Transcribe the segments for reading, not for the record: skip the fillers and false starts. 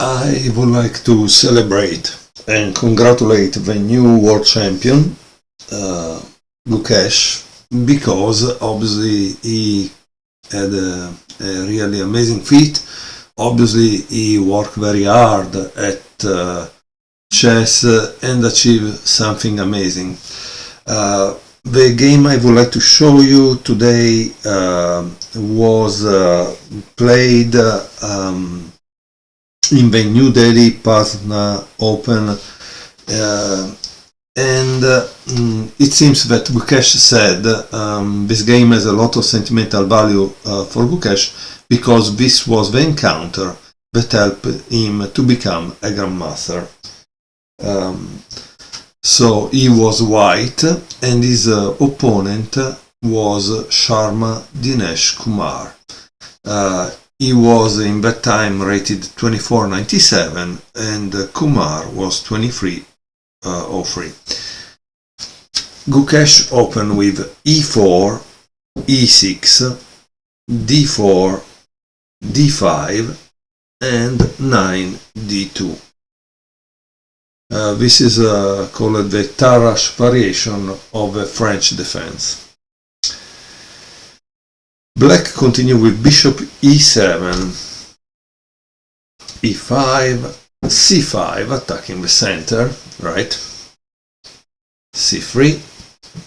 I would like to celebrate and congratulate the new world champion, Gukesh, because obviously he had a really amazing feat. Obviously he worked very hard at chess and achieved something amazing. The game I would like to show you today was played in the New Delhi Patna Open, and it seems that Gukesh said this game has a lot of sentimental value for Gukesh because this was the encounter that helped him to become a Grandmaster. So he was white and his opponent was Sharma Dinesh Kumar. He was in that time rated 2497 and Kumar was 2303. Gukesh opened with e4, e6, d4, d5 and 9 d2. This is called the Tarrasch variation of the French defense. Black continued with bishop e7, e5, c5, attacking the center, right? c3,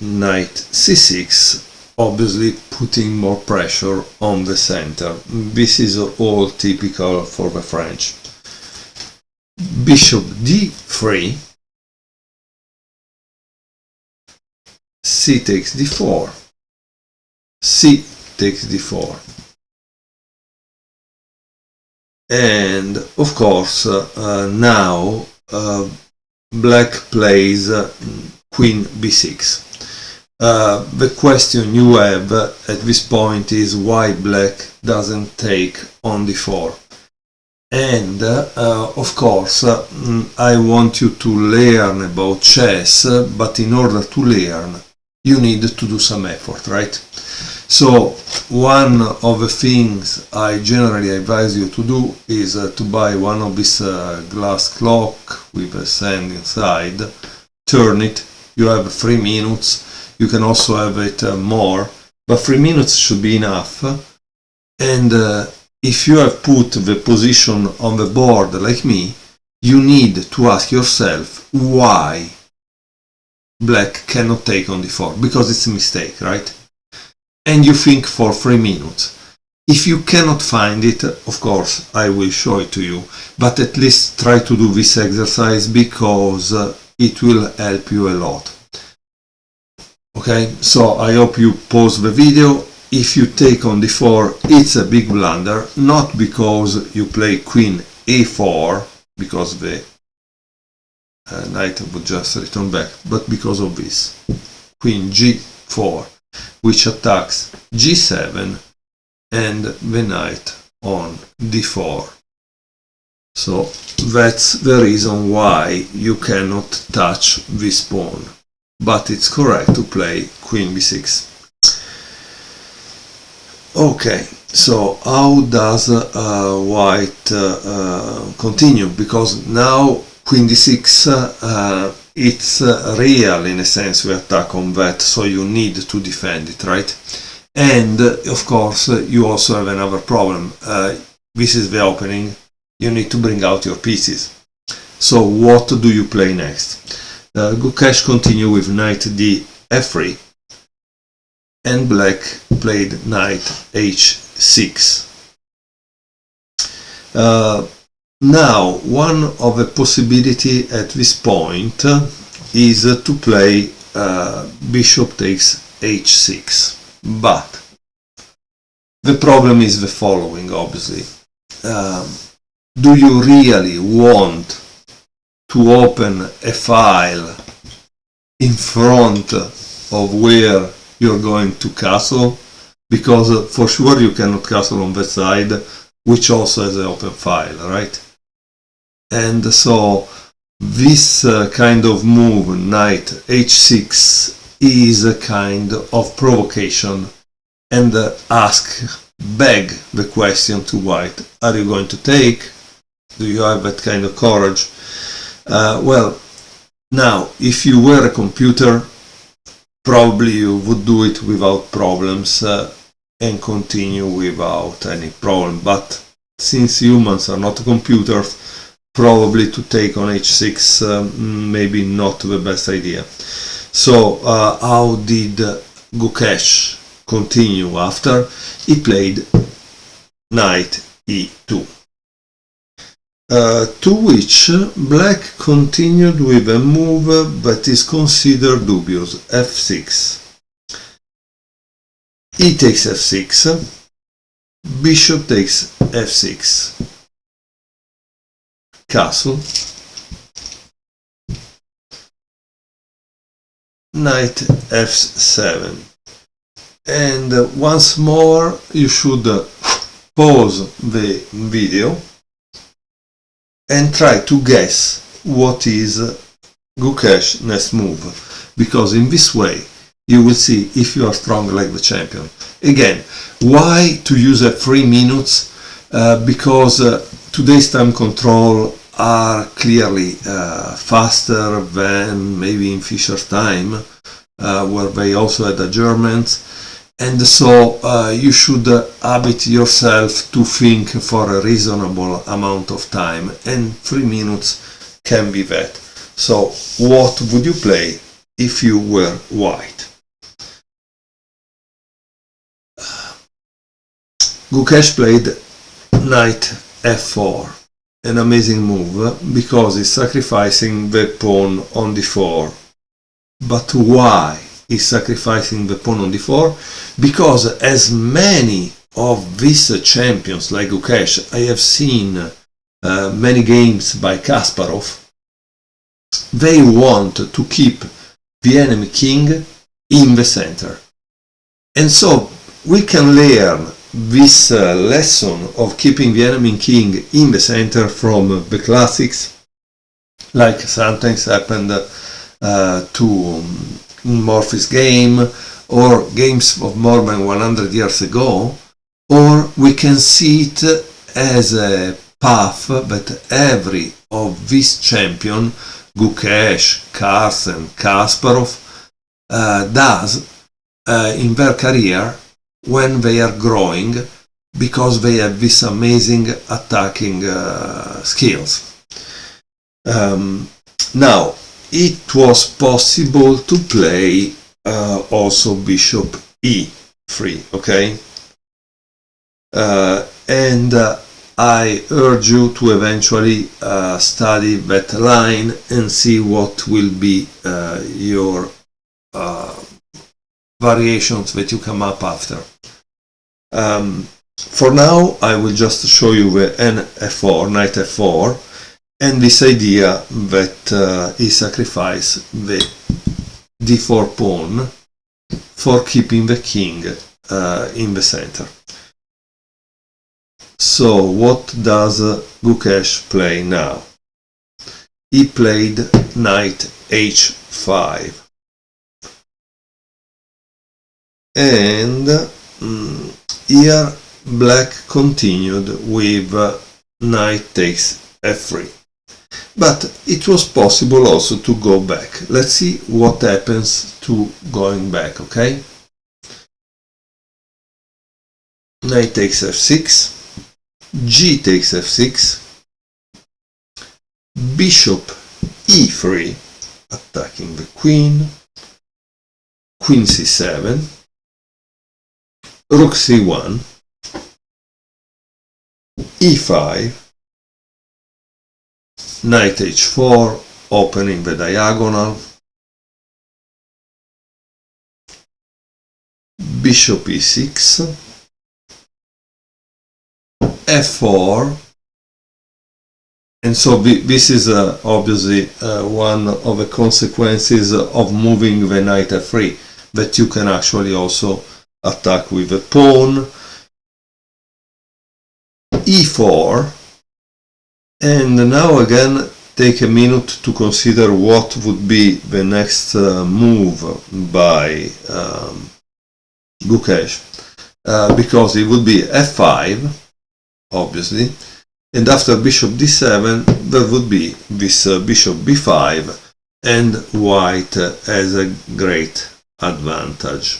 knight c6, obviously putting more pressure on the center. This is all typical for the French. Bishop d3, c takes d4, c takes d4, and of course now black plays queen b6. The question you have at this point is why black doesn't take on d4. And of course I want you to learn about chess, but in order to learn you need to do some effort, right? So one of the things I generally advise you to do is to buy one of this glass clock with a sand inside, turn it, you have 3 minutes, you can also have it more, but 3 minutes should be enough. And if you have put the position on the board like me, you need to ask yourself why black cannot take on d4, because it's a mistake, right? And you think for 3 minutes. If you cannot find it, of course I will show it to you, but at least try to do this exercise because it will help you a lot. Okay, so I hope you pause the video. If you take on d4, it's a big blunder, not because you play queen a4, because the knight would just return back, but because of this. Queen g4, which attacks g7 and the knight on d4. So that's the reason why you cannot touch this pawn, but it's correct to play queen b6. Okay, so how does white continue? Because now queen d6 it's real in a sense, we attack on that, so you need to defend it, right? And of course you also have another problem. This is the opening, you need to bring out your pieces. So what do you play next? Gukesh continued with knight d f3 and black played knight h6. Now, one of the possibility at this point is to play bishop takes h6, but the problem is the following, obviously. Do you really want to open a file in front of where you're going to castle? Because for sure you cannot castle on that side, which also has an open file, right? And so this kind of move, knight h6, is a kind of provocation and beg the question to white, are you going to take? Do you have that kind of courage? Well, now, if you were a computer, probably you would do it without problems and continue without any problem. But since humans are not computers, probably to take on h6 maybe not the best idea. So how did Gukesh continue after? He played knight e2. To which black continued with a move that is considered dubious, f6. E takes f6, bishop takes f6, castle, knight f7. And once more you should pause the video and try to guess what is Gukesh's next move, because in this way you will see if you are strong like the champion. Again, why to use a 3 minutes? Because today's time control are clearly faster than maybe in Fischer's time, where they also had adjournments. And so you should habit yourself to think for a reasonable amount of time, and 3 minutes can be that. So what would you play if you were white? Gukesh played knight f4, an amazing move because he's sacrificing the pawn on d4. But why is sacrificing the pawn on d4? Because as many of these champions like Gukesh, I have seen many games by Kasparov, they want to keep the enemy king in the center. And so we can learn this lesson of keeping the enemy king in the center from the classics, like sometimes happened to Morphy's game, or games of more than 100 years ago, or we can see it as a path that every of these champions, Gukesh, Carlsen, Kasparov, does in their career when they are growing, because they have these amazing attacking skills. Now, it was possible to play also bishop e3, okay? And I urge you to eventually study that line and see what will be your variations that you come up after. For now, I will just show you the f4, knight f4, and this idea that he sacrificed the d4 pawn for keeping the king in the center. So what does Gukesh play now? He played knight h5. And here black continued with knight takes f3. But it was possible also to go back. Let's see what happens to going back, okay? Knight takes f6, g takes f6, bishop e3, attacking the queen, queen c7, rook c1, e5, knight h4, opening the diagonal, bishop e6, f4, and so this is obviously one of the consequences of moving the knight f3, that you can actually also attack with a pawn, e4, and now again take a minute to consider what would be the next move by Gukesh, because it would be f5, obviously, and after bishop d7 there would be this bishop b5, and white has a great advantage.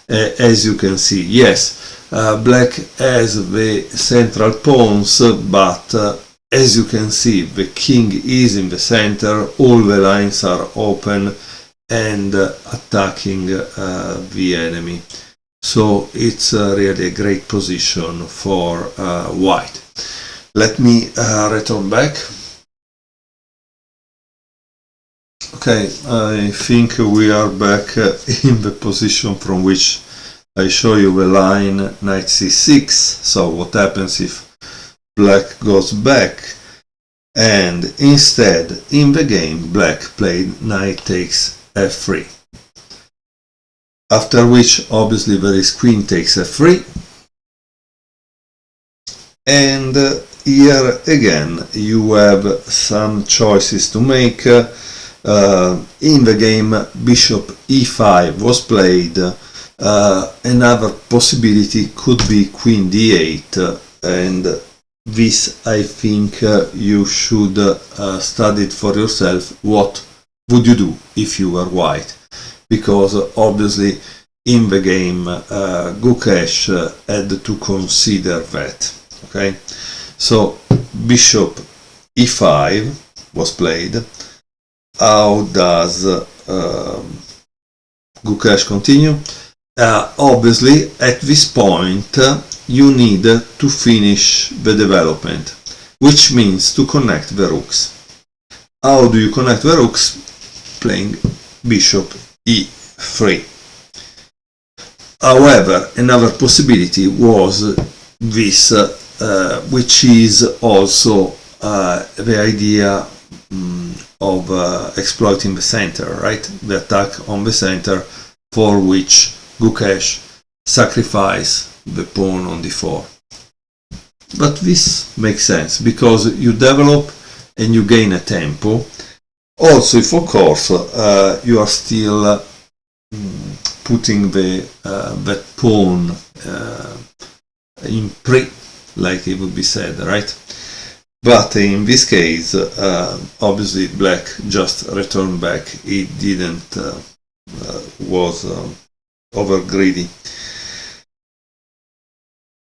As you can see, yes, black has the central pawns, but as you can see, the king is in the center, all the lines are open and attacking the enemy. So it's really a great position for white. Let me return back. Okay, I think we are back in the position from which I show you the line knight c6. So what happens if black goes back, and instead in the game black played knight takes f3, after which obviously there is queen takes f3, and here again you have some choices to make. In the game bishop e5 was played. Another possibility could be queen d8, and this I think you should study it for yourself. What would you do if you were white? Because obviously in the game Gukesh had to consider that. Okay, so bishop e5 was played. How does Gukesh continue? Obviously at this point you need to finish the development, which means to connect the rooks. How do you connect the rooks? Playing bishop e3. However, another possibility was this, which is also the idea of exploiting the center, right? The attack on the center, for which Gukesh sacrificed the pawn on d4. But this makes sense because you develop and you gain a tempo. Also, if of course you are still putting the pawn in pre, like it would be said, right? But in this case, obviously black just returned back. He didn't was over greedy.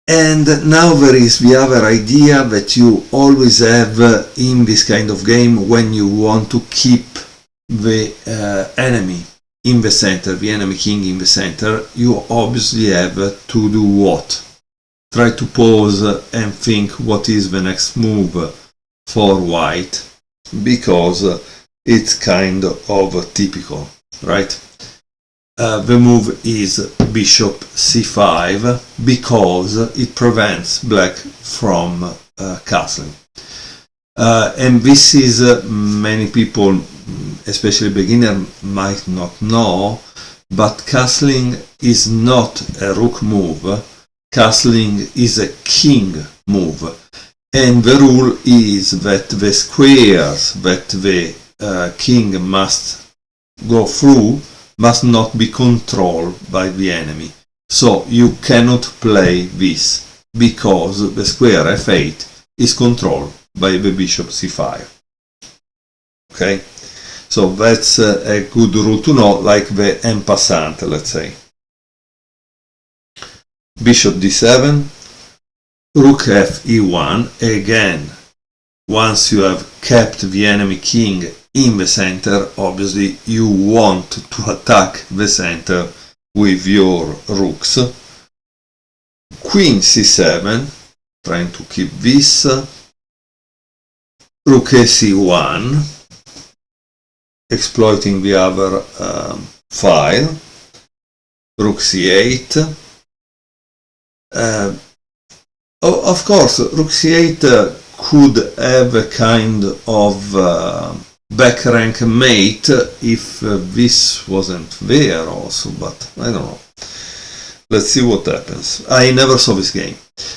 And now there is the other idea that you always have in this kind of game when you want to keep the enemy in the center, the enemy king in the center. You obviously have to do what? Try to pause and think what is the next move for white, because it's kind of typical, right? The move is bishop c5 because it prevents black from castling. And this is many people, especially beginner, might not know, but castling is not a rook move. Castling is a king move, and the rule is that the squares that the king must go through must not be controlled by the enemy. So you cannot play this because the square f8 is controlled by the bishop c5. Okay, so that's a good rule to know, like the en passant, let's say. Bishop d7, rook f e1. Again, once you have kept the enemy king in the center, obviously you want to attack the center with your rooks. Queen c7, trying to keep this. Rook a c1, exploiting the other file. Rook c8. Of course, rook c8 could have a kind of back rank mate if this wasn't there also, but I don't know. Let's see what happens. I never saw this game.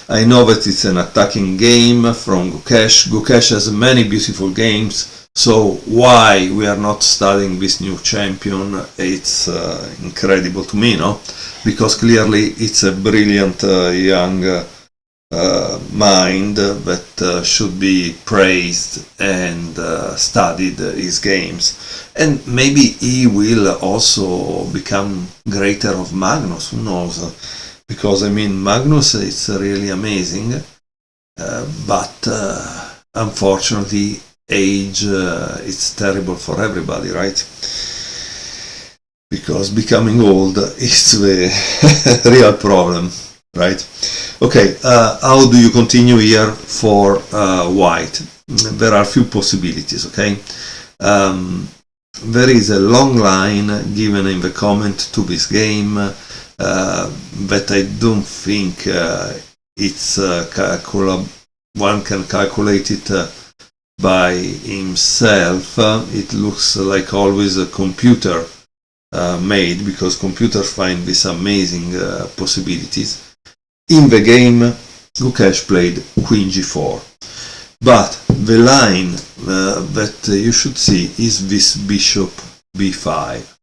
I know that it's an attacking game from Gukesh. Gukesh has many beautiful games, so why we are not studying this new champion? It's incredible to me, no? Because clearly it's a brilliant young mind that should be praised and studied his games, and maybe he will also become greater of Magnus, who knows, because I mean Magnus is really amazing, but unfortunately age it's terrible for everybody, right? Because becoming old is the real problem, right? Okay, how do you continue here for white? There are a few possibilities, okay? There is a long line given in the comment to this game that I don't think it's one can calculate it by himself. It looks like always a computer made, because computers find these amazing possibilities. In the game, Gukesh played Queen G4, but the line that you should see is this Bishop B5.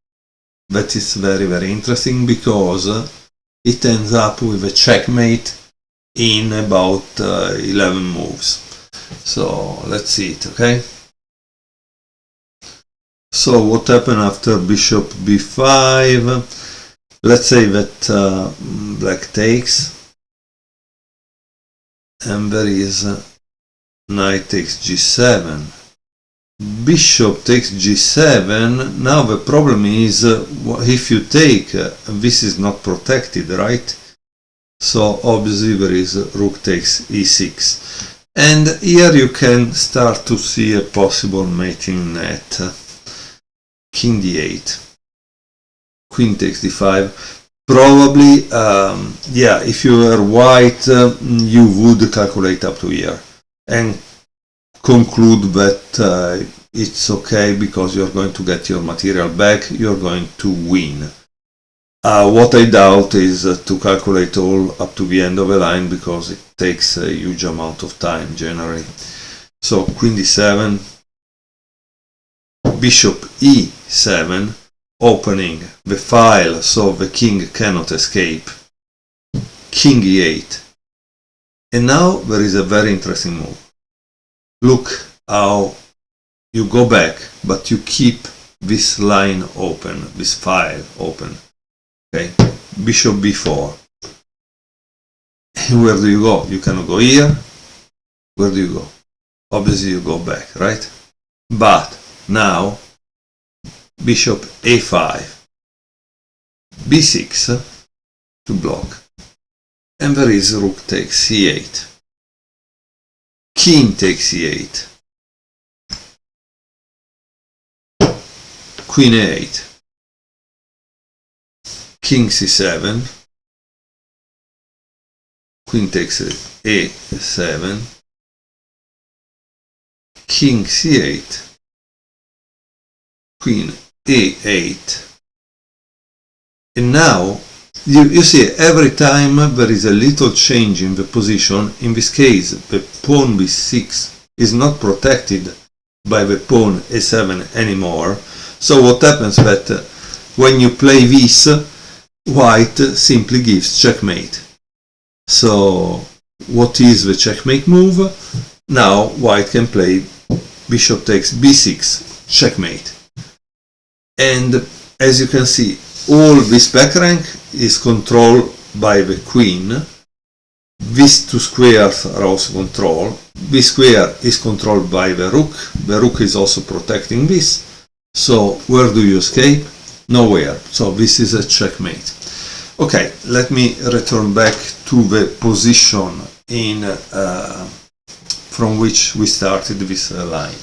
That is very, very interesting, because it ends up with a checkmate in about 11 moves. So let's see it, okay? So what happened after Bishop B5? Let's say that black takes, and there is knight takes G7. Bishop takes G7. Now the problem is, if you take, this is not protected, right? So obviously there is rook takes E6. And here you can start to see a possible mating net. King D8. Queen takes D5. Probably, yeah, if you were white, you would calculate up to here and conclude that it's okay, because you're going to get your material back, you're going to win. What I doubt is to calculate all up to the end of the line, because it takes a huge amount of time generally. So Queen D7, Bishop E7, opening the file so the king cannot escape. King E8. And now there is a very interesting move. Look how you go back, but you keep this line open, this file open. Okay, Bishop B4. Where do you go? You cannot go here. Where do you go? Obviously you go back, right? But now Bishop A5, B6 to block, and there is rook takes C8, king takes C8, Queen A8, King C7, Queen takes A7, King C8, Queen A8, and now you see every time there is a little change in the position. In this case, the pawn B6 is not protected by the pawn A7 anymore. So what happens that when you play this, white simply gives checkmate. So what is the checkmate move? Now white can play Bishop takes B6, checkmate. And as you can see, all this back rank is controlled by the queen. These two squares are also controlled. This square is controlled by the rook. The rook is also protecting this. So where do you escape? Nowhere. So this is a checkmate. Okay, let me return back to the position in from which we started this line.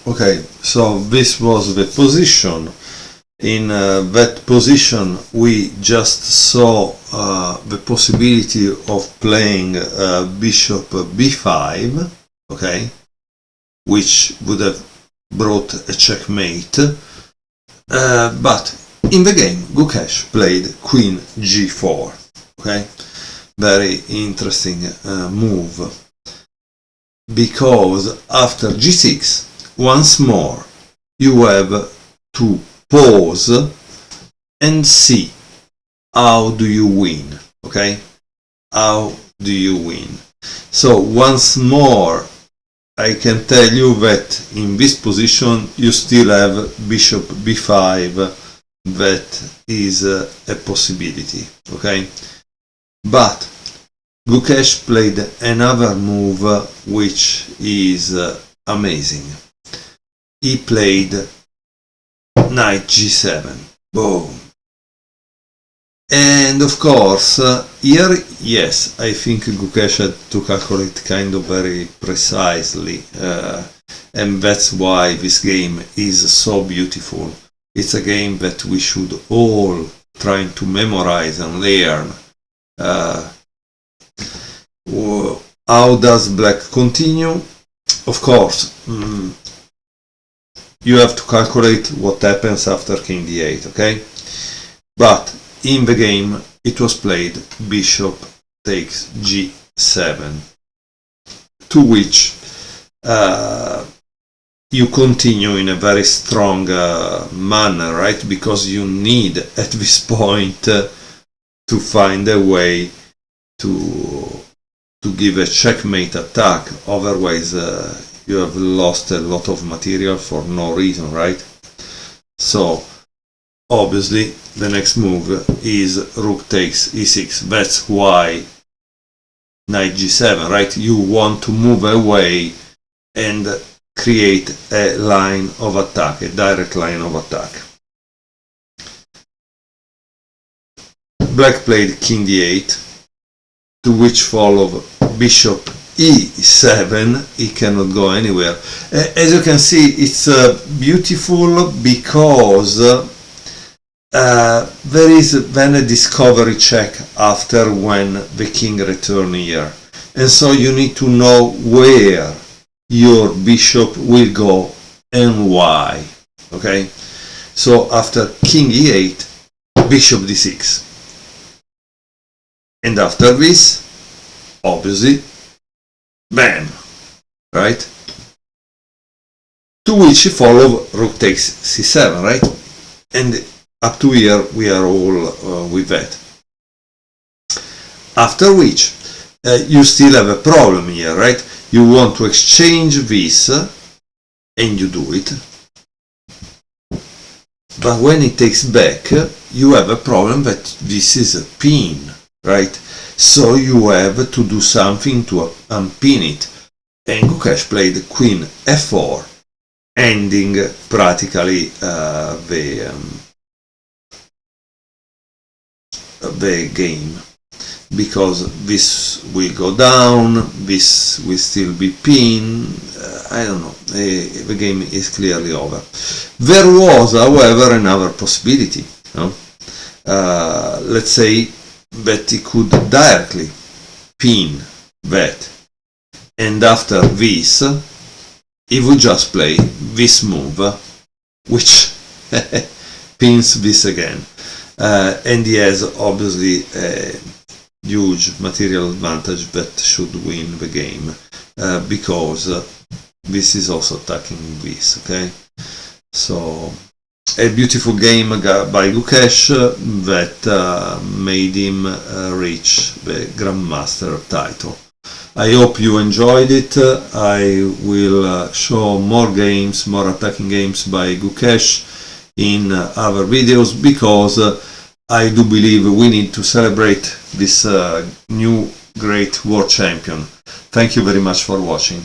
Okay, so this was the position. In that position we just saw the possibility of playing Bishop B5, okay, which would have brought a checkmate, but in the game Gukesh played Queen G4, okay, very interesting move, because after G6 once more you have to pause and see how do you win, okay. okay? How do you win? So once more, I can tell you that in this position you still have bishop b5. That is a possibility, okay? But Gukesh played another move which is amazing. He played knight g7. Boom. And of course, here, yes, I think Gukesh had to calculate kind of very precisely, and that's why this game is so beautiful. It's a game that we should all try to memorize and learn. How does black continue? Of course, you have to calculate what happens after king d8, okay? But in the game it was played bishop takes g7, to which you continue in a very strong manner, right? Because you need at this point to find a way to give a checkmate attack, otherwise you have lost a lot of material for no reason, right? So obviously the next move is rook takes e6. That's why knight g7, right? You want to move away and create a line of attack, a direct line of attack. Black played king d8, to which followed bishop e7. He cannot go anywhere. As you can see, it's beautiful because there is then a discovery check after when the king returns here, and so you need to know where your bishop will go and why. Okay, so after king e8, bishop d6, and after this, obviously, bam, right? To which he followed rook takes c7, right? And up to here we are all with that. After which you still have a problem here, right? You want to exchange this, and you do it. But when it takes back, you have a problem that this is a pin, right? So you have to do something to unpin it. And Gukesh played queen f4, ending practically the game, because this will go down, this will still be pinned. I don't know, the game is clearly over. There was, however, another possibility. Let's say that he could directly pin that, and after this he would just play this move, which pins this again. And he has obviously a huge material advantage that should win the game, because this is also attacking this, okay? So a beautiful game by Gukesh that made him reach the Grandmaster title. I hope you enjoyed it. I will show more games, more attacking games by Gukesh in other videos, because I do believe we need to celebrate this new great world champion. Thank you very much for watching.